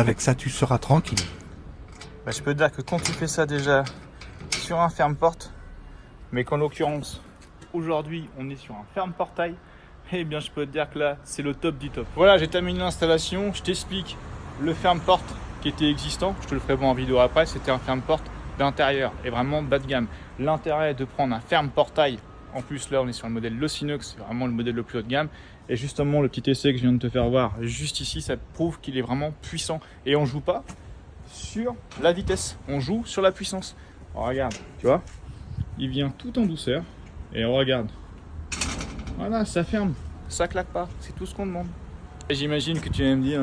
Avec ça, tu seras tranquille. Bah, je peux te dire que quand tu fais ça déjà sur un ferme-porte, mais qu'en l'occurrence, aujourd'hui, on est sur un ferme-portail, eh bien, je peux te dire que là, c'est le top du top. Voilà, j'ai terminé l'installation. Je t'explique le ferme-porte qui était existant. Je te le ferai voir en vidéo après. C'était un ferme-porte d'intérieur et vraiment bas de gamme. L'intérêt de prendre un ferme-portail, en plus là, on est sur le modèle Losinox, c'est vraiment le modèle le plus haut de gamme. Et justement, le petit essai que je viens de te faire voir juste ici, ça prouve qu'il est vraiment puissant. Et on joue pas sur la vitesse, on joue sur la puissance. Alors, regarde, tu vois, il vient tout en douceur. Et on regarde. Voilà, ça ferme, ça claque pas, c'est tout ce qu'on demande. J'imagine que tu vas me dire,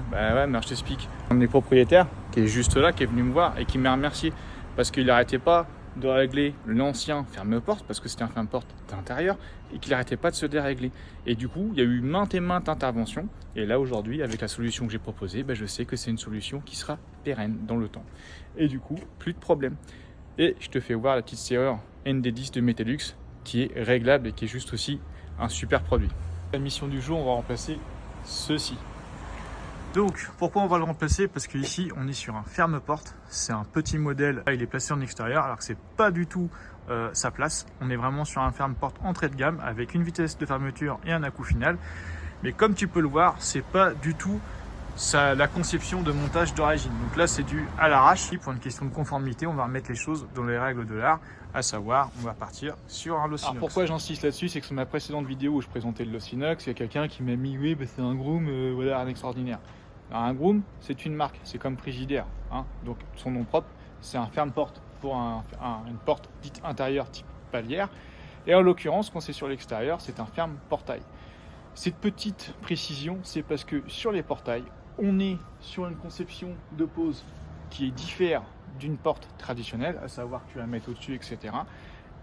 bah ouais, mais je t'explique. Un des propriétaires qui est juste là, qui est venu me voir et qui m'a remercié parce qu'il n'arrêtait pas de régler l'ancien ferme-porte parce que c'était un ferme-porte d'intérieur et qu'il n'arrêtait pas de se dérégler. Et du coup, il y a eu maintes et maintes interventions. Et là, aujourd'hui, avec la solution que j'ai proposée, bah, je sais que c'est une solution qui sera pérenne dans le temps. Et du coup, plus de problème. Et je te fais voir la petite serrure ND10 de Metellux qui est réglable et qui est juste aussi un super produit. La mission du jour, on va remplacer ceci. Donc, pourquoi on va le remplacer? Parce qu'ici, on est sur un ferme-porte. C'est un petit modèle. Là, il est placé en extérieur, alors que c'est pas du tout sa place. On est vraiment sur un ferme-porte entrée de gamme avec une vitesse de fermeture et un à-coup final. Mais comme tu peux le voir, c'est pas du tout la conception de montage d'origine. Donc là, c'est dû à l'arrache. Pour une question de conformité, on va remettre les choses dans les règles de l'art, à savoir, on va partir sur un Losinox. Alors pourquoi j'insiste là-dessus, c'est que sur ma précédente vidéo où je présentais le Losinox, il y a quelqu'un qui m'a mis, oui, bah, c'est un Groom, voilà, un extraordinaire. Alors, un Groom, c'est une marque, c'est comme Frigidaire, hein. Donc son nom propre, c'est un ferme-porte pour une porte dite intérieure type palière. Et en l'occurrence, quand c'est sur l'extérieur, c'est un ferme-portail. Cette petite précision, c'est parce que sur les portails, on est sur une conception de pose qui diffère d'une porte traditionnelle, à savoir que tu vas mettre au-dessus, etc.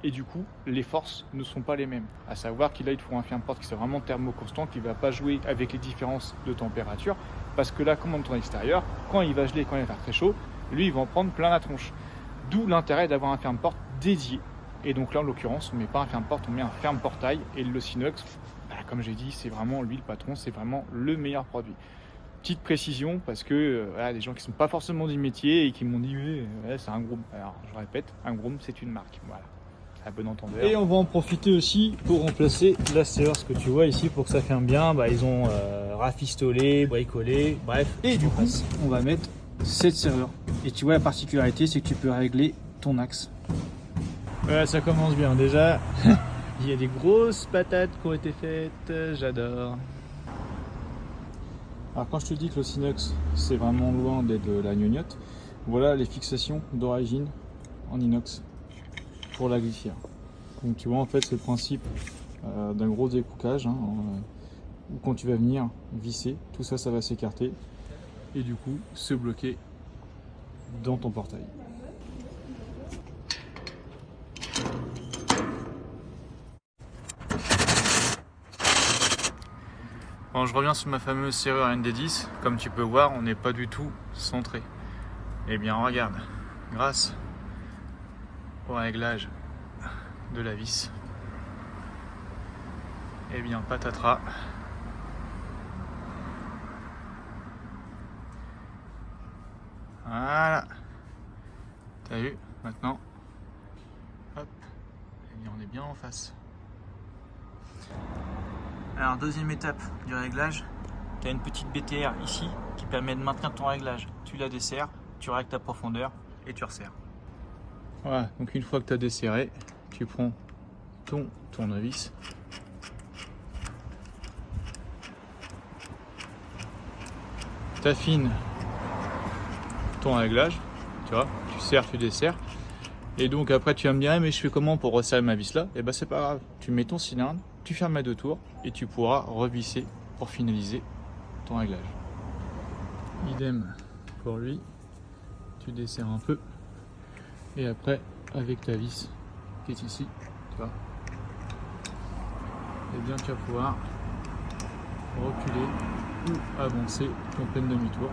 Et du coup, les forces ne sont pas les mêmes. À savoir qu'il a, il te faut un ferme-porte qui soit vraiment thermoconstant, qui ne va pas jouer avec les différences de température, parce que là, comme on est en extérieur, quand il va geler, quand il va faire très chaud, lui, il va en prendre plein la tronche. D'où l'intérêt d'avoir un ferme-porte dédié. Et donc là, en l'occurrence, on ne met pas un ferme-porte, on met un ferme-portail. Et le Losinox, comme j'ai dit, c'est vraiment lui le patron, c'est vraiment le meilleur produit. Petite précision, parce que voilà, des gens qui ne sont pas forcément du métier et qui m'ont dit oui, c'est un Groom. Alors je répète, un Groom c'est une marque, voilà, à bon entendeur. Et on va en profiter aussi pour remplacer la serrure, ce que tu vois ici, pour que ça ferme bien. Bah, ils ont rafistolé, bricolé, bref. Et du coup, on va mettre cette serrure. Et tu vois, la particularité, c'est que tu peux régler ton axe. Voilà, ça commence bien. Déjà, il y a des grosses patates qui ont été faites, j'adore. Alors quand je te dis que le Losinox c'est vraiment loin d'être de la gnognotte, voilà les fixations d'origine en inox pour la glissière. Donc tu vois en fait c'est le principe d'un gros découpage hein, où quand tu vas venir visser, tout ça, ça va s'écarter et du coup se bloquer dans ton portail. Bon, je reviens sur ma fameuse serrure ND10. Comme tu peux voir, on n'est pas du tout centré. Eh bien, regarde, grâce au réglage de la vis, eh bien, patatras. Voilà. T'as vu? Maintenant, hop, eh bien, on est bien en face. Alors deuxième étape du réglage, tu as une petite BTR ici qui permet de maintenir ton réglage. Tu la desserres, tu règles ta profondeur et tu resserres. Voilà, donc une fois que tu as desserré, tu prends ton tournevis. Tu affines ton réglage, tu vois, tu serres, tu desserres. Et donc après tu vas me dire, mais je fais comment pour resserrer ma vis là? Et ben c'est pas grave, tu mets ton cylindre, tu fermes à deux tours et tu pourras revisser pour finaliser ton réglage. Idem pour lui, tu desserres un peu et après avec ta vis qui est ici, tu vois, et bien tu vas pouvoir reculer ou avancer ton plein demi-tour.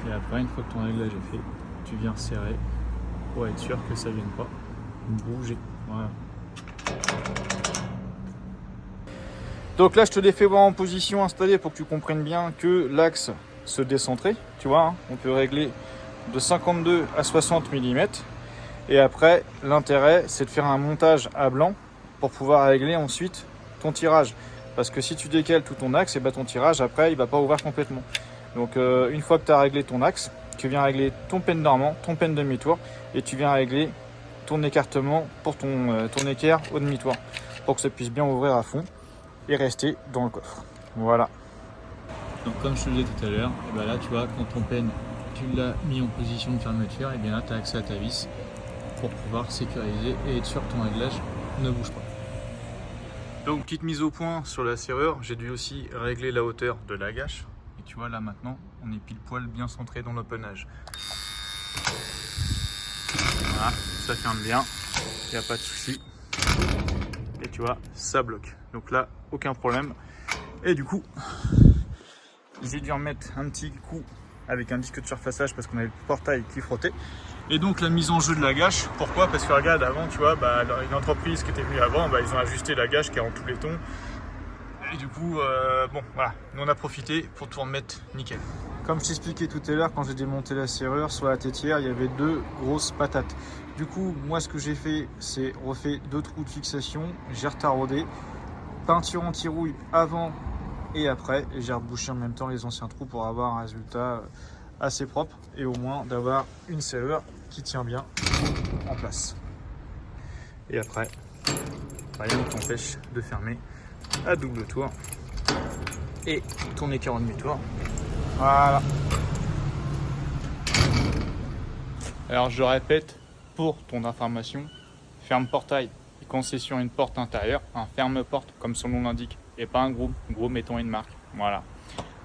Et après, une fois que ton réglage est fait, tu viens serrer pour être sûr que ça ne vienne pas bouger. Voilà. Donc là, je te l'ai fait voir en position installée pour que tu comprennes bien que l'axe se décentrer, tu vois, hein, on peut régler de 52 à 60 mm. Et après, l'intérêt, c'est de faire un montage à blanc pour pouvoir régler ensuite ton tirage. Parce que si tu décales tout ton axe, et ben ton tirage, après, il va pas ouvrir complètement. Donc, une fois que tu as réglé ton axe, tu viens régler ton peine normand, ton peine demi-tour, et tu viens régler ton écartement pour ton équerre au demi-tour, pour que ça puisse bien ouvrir à fond et rester dans le coffre. Voilà. Donc comme je te disais tout à l'heure, et ben là tu vois, quand ton peine, tu l'as mis en position de fermeture, et bien là tu as accès à ta vis pour pouvoir sécuriser et être sûr que ton réglage ne bouge pas. Donc petite mise au point sur la serrure, j'ai dû aussi régler la hauteur de la gâche. Et tu vois là maintenant, on est pile poil bien centré dans l'empennage. Voilà, ça ferme bien, il n'y a pas de souci. Et tu vois, ça bloque. Donc là, aucun problème. Et du coup, j'ai dû remettre un petit coup avec un disque de surfaçage parce qu'on avait le portail qui frottait. Et donc la mise en jeu de la gâche, pourquoi? Parce que regarde, avant, tu vois, une entreprise qui était venue avant, ils ont ajusté la gâche qui est en tous les tons. Et du coup, bon, voilà, nous on a profité pour tout remettre nickel. Comme je t'expliquais tout à l'heure, quand j'ai démonté la serrure, sur la tétière, il y avait 2 grosses patates. Du coup, moi ce que j'ai fait, c'est refait 2 trous de fixation, j'ai retaraudé, peinture anti-rouille avant et après, et j'ai rebouché en même temps les anciens trous pour avoir un résultat assez propre et au moins d'avoir une serrure qui tient bien en place. Et après, rien ne t'empêche de fermer à double tour et ton équerre en demi-tour. Voilà. Alors je répète pour ton information, ferme portail et concession une porte intérieure, un ferme porte comme son nom l'indique et pas un gros mettons une marque. Voilà.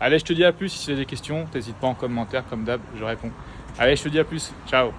Allez, je te dis à plus. Si tu as des questions, n'hésite pas en commentaire comme d'hab, je réponds. Allez, je te dis à plus. Ciao.